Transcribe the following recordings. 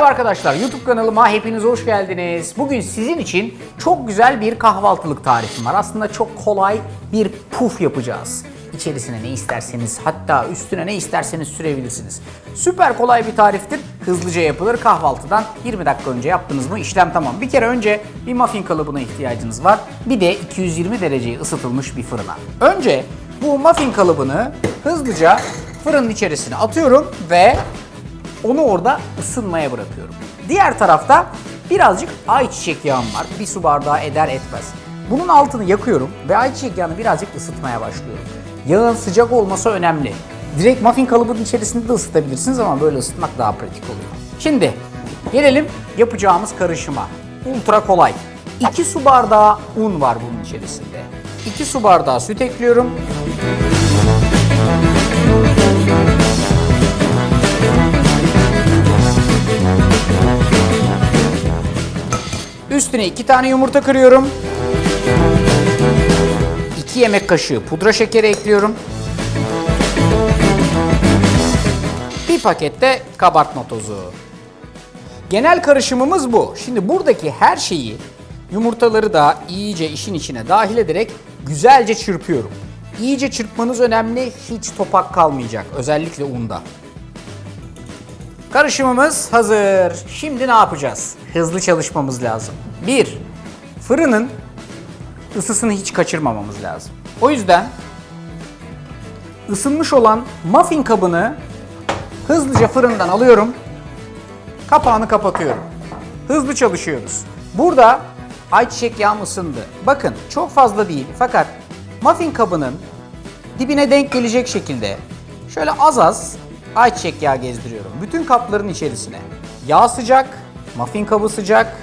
Merhaba arkadaşlar, YouTube kanalıma hepiniz hoş geldiniz. Bugün sizin için çok güzel bir kahvaltılık tarifim var. Aslında çok kolay bir puf yapacağız. İçerisine ne isterseniz, hatta üstüne ne isterseniz sürebilirsiniz. Süper kolay bir tariftir. Hızlıca yapılır. Kahvaltıdan 20 dakika önce yaptınız mı işlem tamam. Bir kere önce bir muffin kalıbına ihtiyacınız var. Bir de 220 dereceye ısıtılmış bir fırına. Önce bu muffin kalıbını hızlıca fırının içerisine atıyorum ve onu orada ısınmaya bırakıyorum. Diğer tarafta birazcık ayçiçek yağım var. Bir su bardağı eder etmez. Bunun altını yakıyorum ve ayçiçek yağını birazcık ısıtmaya başlıyorum. Yağın sıcak olması önemli. Direkt muffin kalıbının içerisinde de ısıtabilirsiniz ama böyle ısıtmak daha pratik oluyor. Şimdi gelelim yapacağımız karışıma. Ultra kolay. 2 su bardağı un var bunun içerisinde. 2 su bardağı süt ekliyorum. Üstüne 2 tane yumurta kırıyorum. 2 yemek kaşığı pudra şekeri ekliyorum. Bir paket de kabartma tozu. Genel karışımımız bu. Şimdi buradaki her şeyi, yumurtaları da iyice işin içine dahil ederek güzelce çırpıyorum. İyice çırpmanız önemli, hiç topak kalmayacak, özellikle unda. Karışımımız hazır. Şimdi ne yapacağız? Hızlı çalışmamız lazım. 1. Fırının ısısını hiç kaçırmamamız lazım. O yüzden ısınmış olan muffin kabını hızlıca fırından alıyorum. Kapağını kapatıyorum. Hızlı çalışıyoruz. Burada ayçiçek yağım ısındı. Bakın çok fazla değil fakat muffin kabının dibine denk gelecek şekilde şöyle az az ayçiçek yağı gezdiriyorum. Bütün kapların içerisine. Yağ sıcak, muffin kabı sıcak.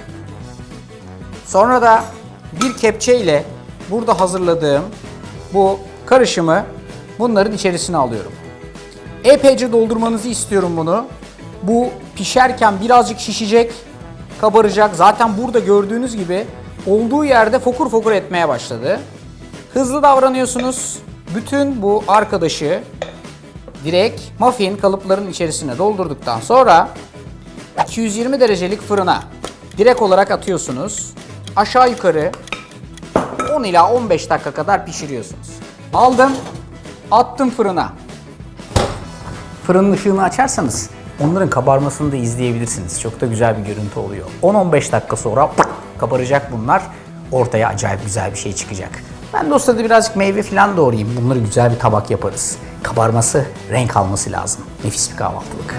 Sonra da bir kepçe ile burada hazırladığım bu karışımı bunların içerisine alıyorum. Epeyce doldurmanızı istiyorum bunu. Bu pişerken birazcık şişecek, kabaracak. Zaten burada gördüğünüz gibi olduğu yerde fokur fokur etmeye başladı. Hızlı davranıyorsunuz. Bütün bu arkadaşı direkt muffin kalıpların içerisine doldurduktan sonra 220 derecelik fırına direkt olarak atıyorsunuz. Aşağı yukarı 10 ila 15 dakika kadar pişiriyorsunuz. Aldım, attım fırına. Fırının ışığını açarsanız onların kabarmasını da izleyebilirsiniz. Çok da güzel bir görüntü oluyor. 10-15 dakika sonra kabaracak bunlar. Ortaya acayip güzel bir şey çıkacak. Ben de o sırada birazcık meyve falan doğrayayım. Bunları güzel bir tabak yaparız. Kabarması, renk alması lazım. Nefis bir kahvaltılık.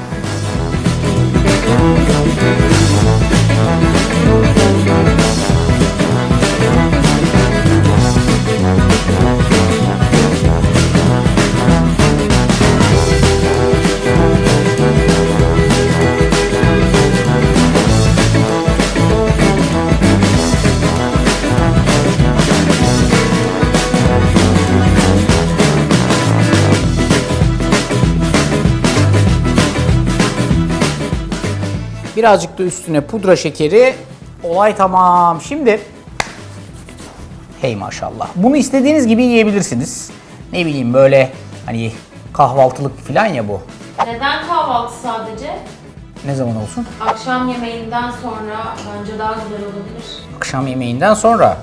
Birazcık da üstüne pudra şekeri. Olay tamam. Şimdi hey maşallah. Bunu istediğiniz gibi yiyebilirsiniz. Ne bileyim böyle hani kahvaltılık falan ya bu. Neden kahvaltı sadece? Ne zaman olsun? Akşam yemeğinden sonra bence daha güzel olabilir. Akşam yemeğinden sonra.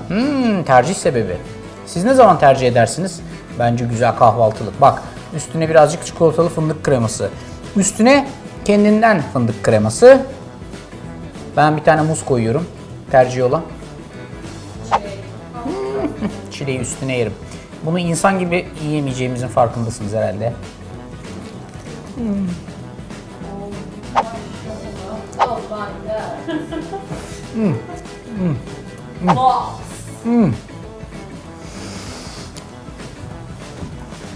Tercih sebebi. Siz ne zaman tercih edersiniz? Bence güzel kahvaltılık. Bak üstüne birazcık çikolatalı fındık kreması. Üstüne kendinden fındık kreması. Ben bir tane muz koyuyorum. Tercih olan. Çileği üstüne yerim. Bunu insan gibi yiyemeyeceğimizin farkındasınız herhalde.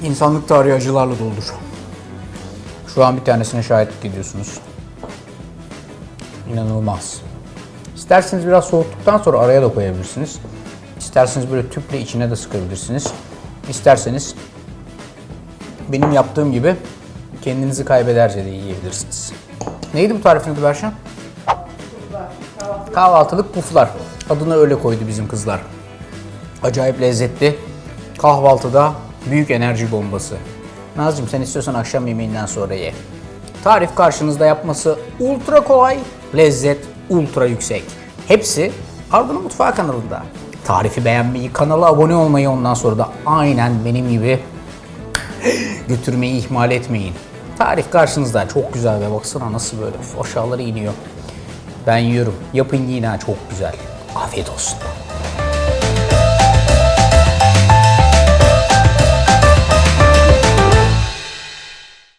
İnsanlık tarihi acılarla doludur. Şu an bir tanesine şahitlik ediyorsunuz. İnanılmaz. İsterseniz biraz soğuttuktan sonra araya da koyabilirsiniz. İsterseniz böyle tüple içine de sıkabilirsiniz. İsterseniz benim yaptığım gibi kendinizi kaybederce de yiyebilirsiniz. Neydi bu tarifin adı Berşan? Kahvaltılık puflar. Adını öyle koydu bizim kızlar. Acayip lezzetli. Kahvaltıda büyük enerji bombası. Nazcığım sen istiyorsan akşam yemeğinden sonra ye. Tarif karşınızda, yapması ultra kolay, lezzet ultra yüksek. Hepsi Arda'nın Mutfağı kanalında. Tarifi beğenmeyi, kanala abone olmayı, ondan sonra da aynen benim gibi götürmeyi ihmal etmeyin. Tarif karşınızda, çok güzel ve baksana nasıl böyle aşağıları iniyor. Ben yiyorum. Yapın yine, çok güzel. Afiyet olsun.